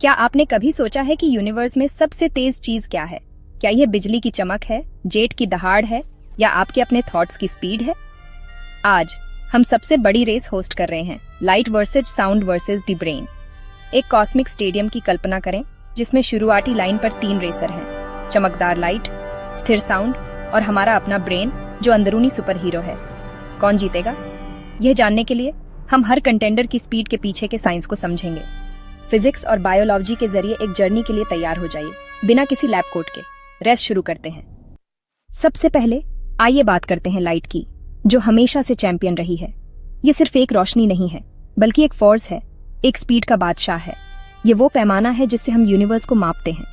क्या आपने कभी सोचा है कि यूनिवर्स में सबसे तेज चीज क्या है? क्या यह बिजली की चमक है, जेट की दहाड़ है, या आपके अपने थॉट्स की स्पीड है? आज हम सबसे बड़ी रेस होस्ट कर रहे हैं, light versus sound versus the brain. एक कॉस्मिक स्टेडियम की कल्पना करें जिसमें शुरुआती लाइन पर 3 रेसर हैं, चमकदार लाइट, स्थिर साउंड और हमारा अपना ब्रेन जो अंदरूनी सुपर हीरो है। कौन जीतेगा? यह जानने के लिए हम हर कंटेंडर की स्पीड के पीछे के साइंस को समझेंगे। फिजिक्स और बायोलॉजी के जरिए एक जर्नी के लिए तैयार हो जाइए, बिना किसी लैब कोट के। रेस शुरू करते हैं। सबसे पहले आइए बात करते हैं लाइट की, जो हमेशा से चैंपियन रही है। ये सिर्फ एक रोशनी नहीं है, बल्कि एक फोर्स है, एक स्पीड का बादशाह है। ये वो पैमाना है जिससे हम यूनिवर्स को मापते हैं।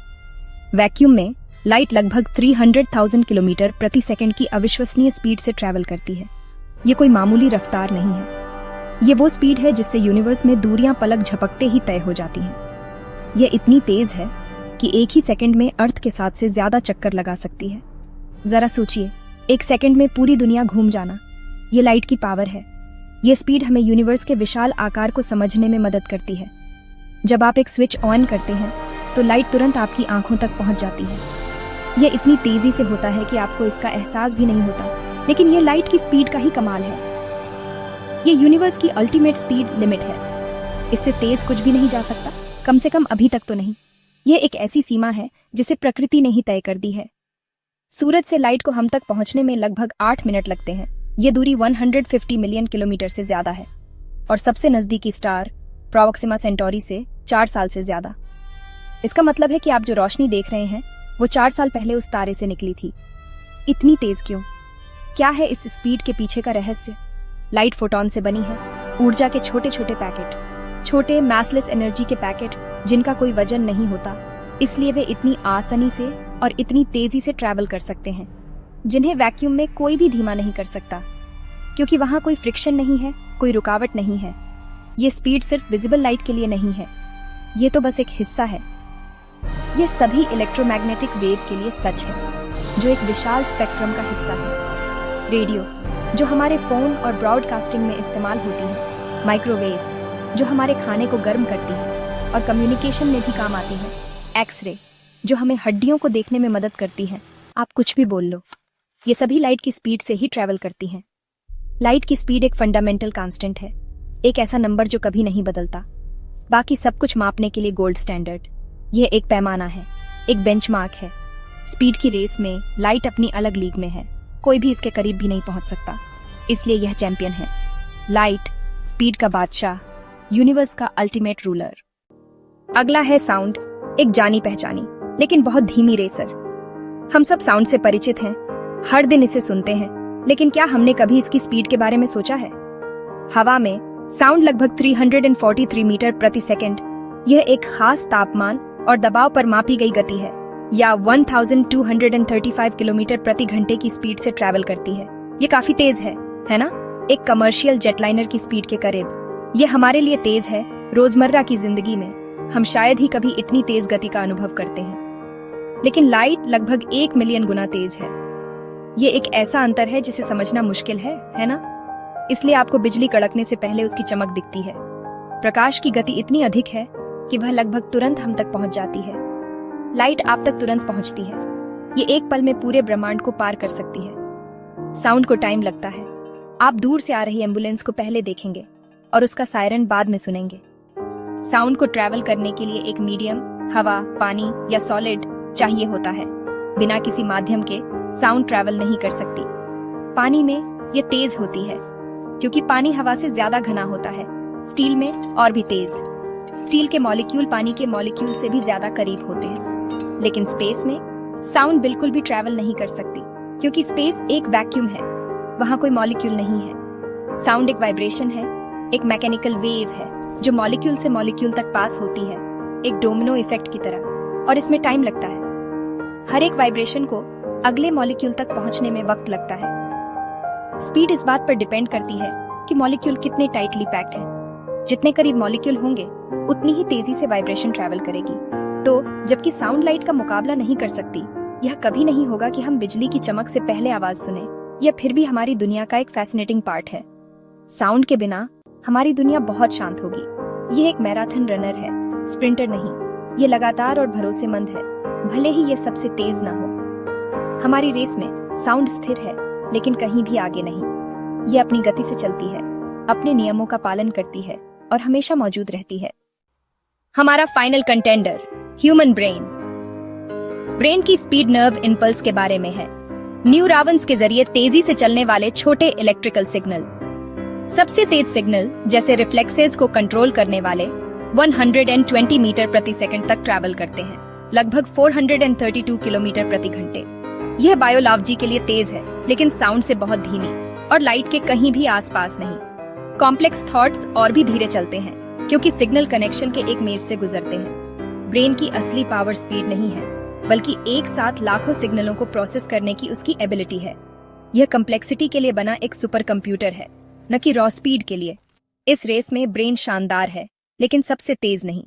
वैक्यूम में लाइट लगभग 300,000 किलोमीटर प्रति सेकंड की अविश्वसनीय स्पीड से ट्रैवल करती है। ये कोई मामूली रफ्तार नहीं है। ये वो स्पीड है जिससे यूनिवर्स में दूरियां पलक झपकते ही तय हो जाती हैं। यह इतनी तेज है कि एक ही सेकंड में अर्थ के साथ से ज्यादा चक्कर लगा सकती है। जरा सोचिए, एक सेकंड में पूरी दुनिया घूम जाना। ये लाइट की पावर है। ये स्पीड हमें यूनिवर्स के विशाल आकार को समझने में मदद करती है। जब आप एक स्विच ऑन करते हैं तो लाइट तुरंत आपकी आंखों तक पहुंच जाती है। यह इतनी तेजी से होता है कि आपको इसका एहसास भी नहीं होता, लेकिन यह लाइट की स्पीड का ही कमाल है। ये यूनिवर्स की अल्टीमेट स्पीड लिमिट है। इससे तेज कुछ भी नहीं जा सकता, कम से कम अभी तक तो नहीं। यह एक ऐसी सीमा है जिसे प्रकृति ने ही तय कर दी है। सूरज से लाइट को हम तक पहुंचने में लगभग 8 मिनट लगते हैं। ये दूरी 150 मिलियन किलोमीटर से ज्यादा है और सबसे नजदीकी स्टार प्रोक्सिमा सेंटोरी से 4 साल से ज्यादा। इसका मतलब है कि आप जो रोशनी देख रहे हैं वो 4 साल पहले उस तारे से निकली थी। इतनी तेज क्यों? क्या है इस स्पीड के पीछे का रहस्य? लाइट फोटॉन से बनी है, ऊर्जा के छोटे छोटे पैकेट, छोटे मैसलेस एनर्जी के पैकेट जिनका कोई वजन नहीं होता। इसलिए वे इतनी आसानी से और इतनी तेजी से ट्रैवल कर सकते हैं, जिन्हें वैक्यूम में कोई भी धीमा नहीं कर सकता, क्योंकि वहां कोई फ्रिक्शन नहीं है, कोई रुकावट नहीं है। ये स्पीड सिर्फ विजिबल लाइट के लिए नहीं है, ये तो बस एक हिस्सा है। यह सभी इलेक्ट्रोमैग्नेटिक वेव के लिए सच है, जो एक विशाल स्पेक्ट्रम का हिस्सा है। रेडियो, जो हमारे फोन और ब्रॉडकास्टिंग में इस्तेमाल होती है, माइक्रोवेव, जो हमारे खाने को गर्म करती है और कम्युनिकेशन में भी काम आती है, एक्सरे, जो हमें हड्डियों को देखने में मदद करती है। आप कुछ भी बोल लो, ये सभी लाइट की स्पीड से ही ट्रैवल करती हैं। लाइट की स्पीड एक फंडामेंटल कांस्टेंट है, एक ऐसा नंबर जो कभी नहीं बदलता। बाकी सब कुछ मापने के लिए गोल्ड स्टैंडर्ड। यह एक पैमाना है, एक बेंचमार्क है। स्पीड की रेस में लाइट अपनी अलग लीग में है, कोई भी इसके करीब भी नहीं पहुंच सकता। इसलिए यह चैंपियन है। लाइट, स्पीड का बादशाह, यूनिवर्स का अल्टीमेट रूलर। अगला है साउंड, एक जानी पहचानी लेकिन बहुत धीमी रेसर। हम सब साउंड से परिचित हैं, हर दिन इसे सुनते हैं, लेकिन क्या हमने कभी इसकी स्पीड के बारे में सोचा है? हवा में साउंड लगभग 343 मीटर प्रति सेकंड। यह एक खास तापमान और दबाव पर मापी गई गति है, या 1235 किलोमीटर प्रति घंटे की स्पीड से ट्रैवल करती है। ये काफी तेज है ना? एक कमर्शियल जेटलाइनर की स्पीड के करीब। ये हमारे लिए तेज है, रोजमर्रा की जिंदगी में हम शायद ही कभी इतनी तेज गति का अनुभव करते हैं, लेकिन लाइट लगभग 1 मिलियन गुना तेज है। ये एक ऐसा अंतर है जिसे समझना मुश्किल है ना? इसलिए आपको बिजली कड़कने से पहले उसकी चमक दिखती है। प्रकाश की गति इतनी अधिक है कि वह लगभग तुरंत हम तक पहुंच जाती है। लाइट आप तक तुरंत पहुंचती है। ये एक पल में पूरे ब्रह्मांड को पार कर सकती है। साउंड को टाइम लगता है। आप दूर से आ रही एम्बुलेंस को पहले देखेंगे और उसका सायरन बाद में सुनेंगे। साउंड को ट्रैवल करने के लिए एक मीडियम, हवा, पानी या सॉलिड चाहिए होता है। बिना किसी माध्यम के साउंड ट्रैवल नहीं कर सकती। पानी में ये तेज होती है क्योंकि पानी हवा से ज्यादा घना होता है। स्टील में और भी तेज। स्टील के मॉलिक्यूल पानी के मॉलिक्यूल से भी ज्यादा करीब होते हैं। लेकिन स्पेस में साउंड बिल्कुल भी ट्रैवल नहीं कर सकती, क्योंकि स्पेस एक वैक्यूम है, वहां कोई मॉलिक्यूल नहीं है। साउंड एक वाइब्रेशन है, एक मैकेनिकल वेव है जो मॉलिक्यूल से मॉलिक्यूल तक पास होती है, एक डोमिनो इफेक्ट की तरह, और इसमें टाइम लगता है। हर एक वाइब्रेशन को अगले मॉलिक्यूल तक पहुंचने में वक्त लगता है। स्पीड इस बात पर डिपेंड करती है कि मॉलिक्यूल कितने टाइटली पैक्ड है। जितने करीब मॉलिक्यूल होंगे उतनी ही तेजी से वाइब्रेशन ट्रैवल करेगी। तो जबकि साउंड लाइट का मुकाबला नहीं कर सकती, यह कभी नहीं होगा कि हम बिजली की चमक से पहले आवाज सुने। यह फिर भी हमारी दुनिया का एक फैसिनेटिंग पार्ट है। साउंड के बिना हमारी दुनिया बहुत शांत होगी। यह एक मैराथन रनर है, स्प्रिंटर नहीं। ये लगातार और भरोसेमंद है, भले ही ये सबसे तेज ना हो। हमारी रेस में साउंड स्थिर है, लेकिन कहीं भी आगे नहीं। ये अपनी गति से चलती है, अपने नियमों का पालन करती है और हमेशा मौजूद रहती है। हमारा final contender human brain. Brain की स्पीड नर्व इंपल्स के बारे में है, न्यूरॉन्स के जरिए तेजी से चलने वाले छोटे इलेक्ट्रिकल सिग्नल। सबसे तेज सिग्नल, जैसे रिफ्लेक्सेस को कंट्रोल करने वाले, 120 मीटर प्रति सेकंड तक ट्रैवल करते हैं, लगभग 432 किलोमीटर प्रति घंटे। यह बायोलॉजी के लिए तेज है, लेकिन साउंड से बहुत धीमी और लाइट के कहीं भी आसपास नहीं। कॉम्प्लेक्स थॉट्स और भी धीरे चलते हैं, क्योंकि सिग्नल कनेक्शन के एक मेज से गुजरते हैं। ब्रेन की असली पावर स्पीड नहीं है, बल्कि एक साथ लाखों सिग्नलों को प्रोसेस करने की उसकी एबिलिटी है। यह कम्प्लेक्सिटी के लिए बना एक सुपर कंप्यूटर है, न कि रॉ स्पीड के लिए। इस रेस में ब्रेन शानदार है, लेकिन सबसे तेज नहीं।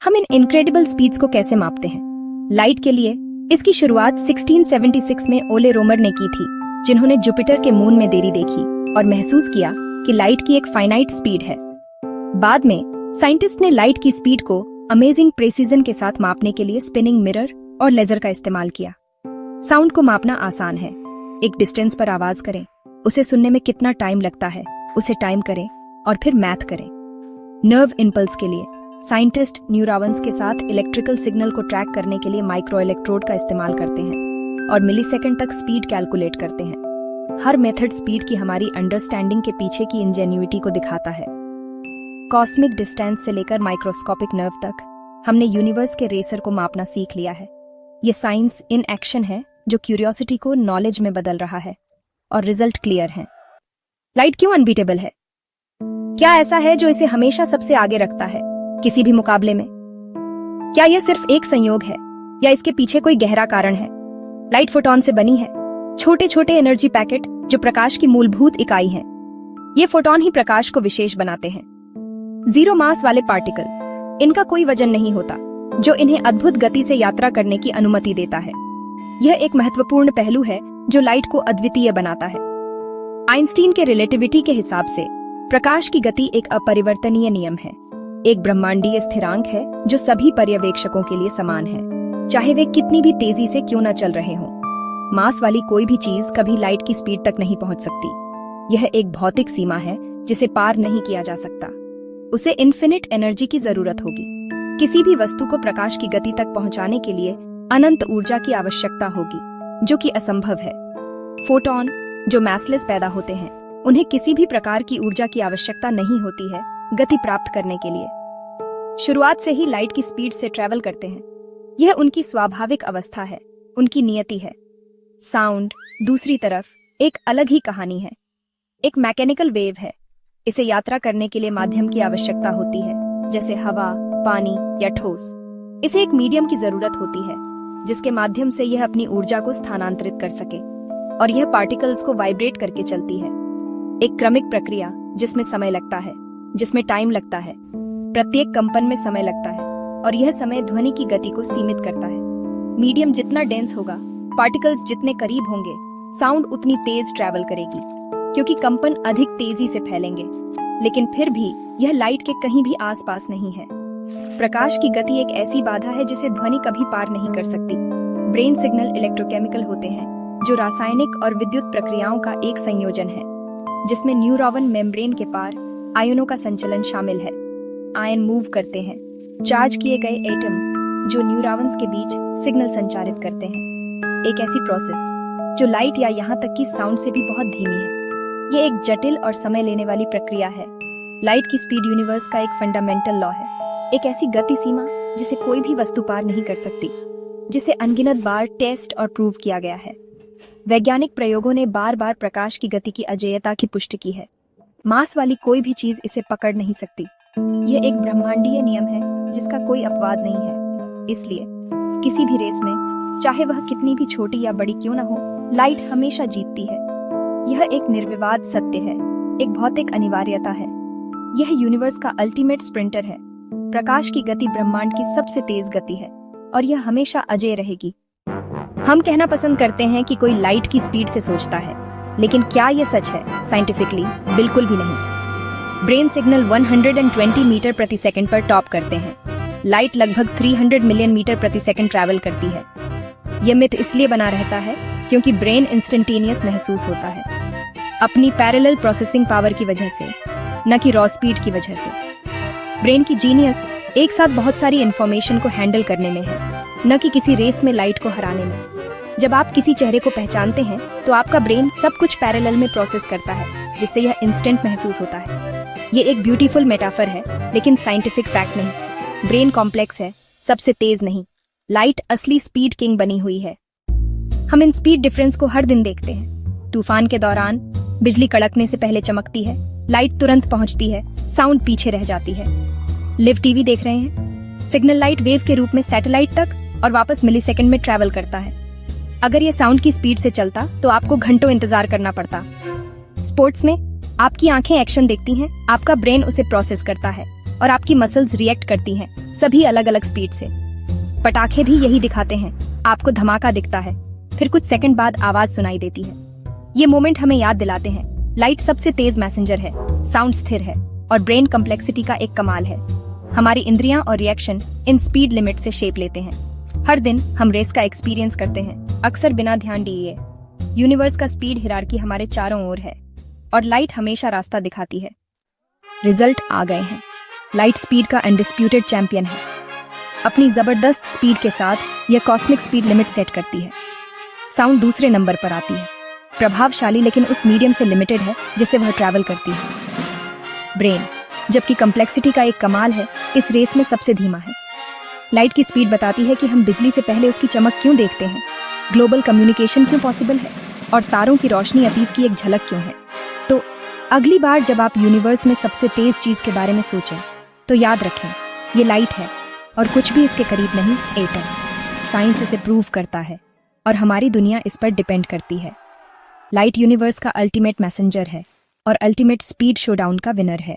हम इन इनक्रेडिबल स्पीड्स को कैसे मापते हैं? लाइट के लिए इसकी शुरुआत 1676 में ओले रोमर ने की थी, जिन्होंने जुपिटर के मून में देरी देखी और महसूस किया कि लाइट की एक फाइनाइट स्पीड है। बाद में साइंटिस्ट ने लाइट की स्पीड को अमेजिंग प्रेसिजन के साथ मापने के लिए स्पिनिंग मिरर और लेजर का इस्तेमाल किया। साउंड को मापना आसान है। एक डिस्टेंस पर आवाज करें, उसे सुनने में कितना टाइम लगता है, उसे टाइम करें और फिर मैथ करें। नर्व इंपल्स के लिए साइंटिस्ट न्यूरॉन्स के साथ इलेक्ट्रिकल सिग्नल को ट्रैक करने के लिए माइक्रो इलेक्ट्रोड का इस्तेमाल करते हैं और मिलीसेकंड तक स्पीड कैलकुलेट करते हैं। हर मेथड स्पीड की हमारी अंडरस्टैंडिंग के पीछे की इंजेन्युइटी को दिखाता है। कॉस्मिक डिस्टेंस से लेकर माइक्रोस्कोपिक नर्व तक हमने यूनिवर्स के रेसर को मापना सीख लिया है। ये साइंस इन एक्शन है, जो क्यूरियोसिटी को नॉलेज में बदल रहा है, और रिजल्ट क्लियर है। लाइट क्यों अनबीटेबल है? क्या ऐसा है जो इसे हमेशा सबसे आगे रखता है किसी भी मुकाबले में? क्या यह सिर्फ एक संयोग है, या इसके पीछे कोई गहरा कारण है? लाइट फोटॉन से बनी है, छोटे छोटे एनर्जी पैकेट जो प्रकाश की मूलभूत इकाई हैं। ये फोटॉन ही प्रकाश को विशेष बनाते हैं। जीरो मास वाले पार्टिकल, इनका कोई वजन नहीं होता, जो इन्हें अद्भुत गति से यात्रा करने की अनुमति देता है। यह एक महत्वपूर्ण पहलू है जो लाइट को अद्वितीय बनाता है। आइंस्टीन के रिलेटिविटी के हिसाब से प्रकाश की गति एक अपरिवर्तनीय नियम है, एक ब्रह्मांडीय स्थिरांक है जो सभी पर्यवेक्षकों के लिए समान है, चाहे वे कितनी भी तेजी से क्यों न चल रहे हों। मास वाली कोई भी चीज कभी लाइट की स्पीड तक नहीं पहुंच सकती। यह एक भौतिक सीमा है जिसे पार नहीं किया जा सकता। उसे इन्फिनिट एनर्जी की जरूरत होगी। किसी भी वस्तु को प्रकाश की गति तक पहुंचाने के लिए अनंत ऊर्जा की आवश्यकता होगी, जो कि असंभव है। फोटॉन, जो मैसलेस पैदा होते हैं, उन्हें किसी भी प्रकार की ऊर्जा की आवश्यकता नहीं होती है गति प्राप्त करने के लिए। शुरुआत से ही लाइट की स्पीड से ट्रैवल करते हैं। यह उनकी स्वाभाविक अवस्था है, उनकी नियति है। साउंड, दूसरी तरफ, एक अलग ही कहानी है। एक मैकेनिकल वेव है। इसे यात्रा करने के लिए माध्यम की आवश्यकता होती है, जैसे हवा, पानी या ठोस। इसे एक मीडियम की जरूरत होती है, जिसके माध्यम से यह अपनी ऊर्जा को स्थानांतरित कर सके, और यह पार्टिकल्स को वाइब्रेट करके चलती है। एक क्रमिक प्रक्रिया जिसमें समय लगता है, जिसमें टाइम लगता है। प्रत्येक कंपन में समय लगता है, और यह समय ध्वनि की गति को सीमित करता है। मीडियम जितना डेंस होगा, पार्टिकल्स जितने करीब होंगे, साउंड उतनी तेज ट्रैवल करेगी, क्योंकि कंपन अधिक तेजी से फैलेंगे। लेकिन फिर भी यह लाइट के कहीं भी आसपास नहीं है। प्रकाश की गति एक ऐसी बाधा है जिसे ध्वनि कभी पार नहीं कर सकती। ब्रेन सिग्नल इलेक्ट्रोकेमिकल होते हैं, जो रासायनिक और विद्युत प्रक्रियाओं का एक संयोजन है, जिसमें न्यूरॉन मेम्ब्रेन के पार आयनों का संचलन शामिल है। आयन मूव करते हैं, चार्ज किए गए एटम, जो न्यूरॉन्स के बीच सिग्नल संचारित करते हैं। एक ऐसी प्रोसेस जो लाइट या यहाँ तक कि साउंड से भी बहुत धीमी है। ये एक जटिल और समय लेने वाली प्रक्रिया है। लाइट की स्पीड यूनिवर्स का एक फंडामेंटल लॉ है, एक ऐसी गति सीमा जिसे कोई भी वस्तु पार नहीं कर सकती, जिसे अनगिनत बार टेस्ट और प्रूव किया गया है। वैज्ञानिक प्रयोगों ने बार बार प्रकाश की गति की अजेयता की पुष्टि की है। मास वाली कोई भी चीज इसे पकड़ नहीं सकती। यह एक ब्रह्मांडीय नियम है जिसका कोई अपवाद नहीं है। इसलिए किसी भी रेस में, चाहे वह कितनी भी छोटी या बड़ी क्यों न हो, लाइट हमेशा जीतती है। यह एक निर्विवाद सत्य है, एक भौतिक अनिवार्यता है। यह यूनिवर्स का अल्टीमेट स्प्रिंटर है। प्रकाश की गति ब्रह्मांड की सबसे तेज गति है, और यह हमेशा अजेय रहेगी। हम कहना पसंद करते हैं कि कोई लाइट की स्पीड से सोचता है, लेकिन क्या यह सच है? साइंटिफिकली बिल्कुल भी नहीं। ब्रेन सिग्नल 120 मीटर प्रति सेकंड पर टॉप करते हैं। लाइट लगभग 300 मिलियन मीटर प्रति सेकंड ट्रैवल करती है। यह मिथ इसलिए बना रहता है क्योंकि ब्रेन इंस्टेंटेनियस महसूस होता है, अपनी पैरेलल प्रोसेसिंग पावर की वजह से, न कि रॉ स्पीड की वजह से। ब्रेन की जीनियस एक साथ बहुत सारी इंफॉर्मेशन को हैंडल करने में है, न कि किसी रेस में लाइट को हराने में। जब आप किसी चेहरे को पहचानते हैं तो आपका ब्रेन सब कुछ पैरेलल में प्रोसेस करता है, जिससे यह इंस्टेंट महसूस होता है। ये एक ब्यूटीफुल मेटाफर है, लेकिन साइंटिफिक फैक्ट नहीं। ब्रेन कॉम्प्लेक्स है, सबसे तेज नहीं। लाइट असली स्पीड किंग बनी हुई है। हम इन स्पीड डिफरेंस को हर दिन देखते हैं। तूफान के दौरान बिजली कड़कने से पहले चमकती है, लाइट तुरंत पहुंचती है, साउंड पीछे रह जाती है। लिव टीवी देख रहे हैं, सिग्नल लाइट वेव के रूप में सैटेलाइट तक और वापस मिलीसेकंड में ट्रैवल करता है। अगर ये साउंड की स्पीड से चलता तो आपको घंटों इंतजार करना पड़ता। स्पोर्ट्स में आपकी आंखें एक्शन देखती हैं, आपका ब्रेन उसे प्रोसेस करता है और आपकी मसल्स रिएक्ट करती हैं, सभी अलग अलग स्पीड से। पटाखे भी यही दिखाते हैं, आपको धमाका दिखता है, फिर कुछ सेकंड बाद आवाज सुनाई देती है। ये मोमेंट हमें याद दिलाते हैं, लाइट सबसे तेज मैसेंजर है, साउंड स्थिर है और ब्रेन कम्प्लेक्सिटी का एक कमाल है। हमारी इंद्रियां और रिएक्शन इन स्पीड लिमिट से शेप लेते हैं। हर दिन हम रेस का एक्सपीरियंस करते हैं, अक्सर बिना ध्यान दिए। यूनिवर्स का स्पीड हिरार्की हमारे चारों ओर है और लाइट हमेशा रास्ता दिखाती है। रिजल्ट आ गए हैं। लाइट स्पीड का अनडिस्प्यूटेड चैंपियन है। अपनी जबरदस्त स्पीड के साथ यह कॉस्मिक स्पीड लिमिट सेट करती है। साउंड दूसरे नंबर पर आती है, प्रभावशाली लेकिन उस मीडियम से लिमिटेड है जिसे वह ट्रैवल करती है। ब्रेन, जबकि कम्प्लेक्सिटी का एक कमाल है, इस रेस में सबसे धीमा है। लाइट की स्पीड बताती है कि हम बिजली से पहले उसकी चमक क्यों देखते हैं, ग्लोबल कम्युनिकेशन क्यों पॉसिबल है और तारों की रोशनी अतीत की एक झलक क्यों है। तो अगली बार जब आप यूनिवर्स में सबसे तेज चीज के बारे में सोचें तो याद रखें, ये लाइट है और कुछ भी इसके करीब नहीं। एटम, साइंस इसे प्रूव करता है और हमारी दुनिया इस पर डिपेंड करती है। लाइट यूनिवर्स का अल्टीमेट मैसेंजर है और अल्टीमेट स्पीड शोडाउन का विनर है।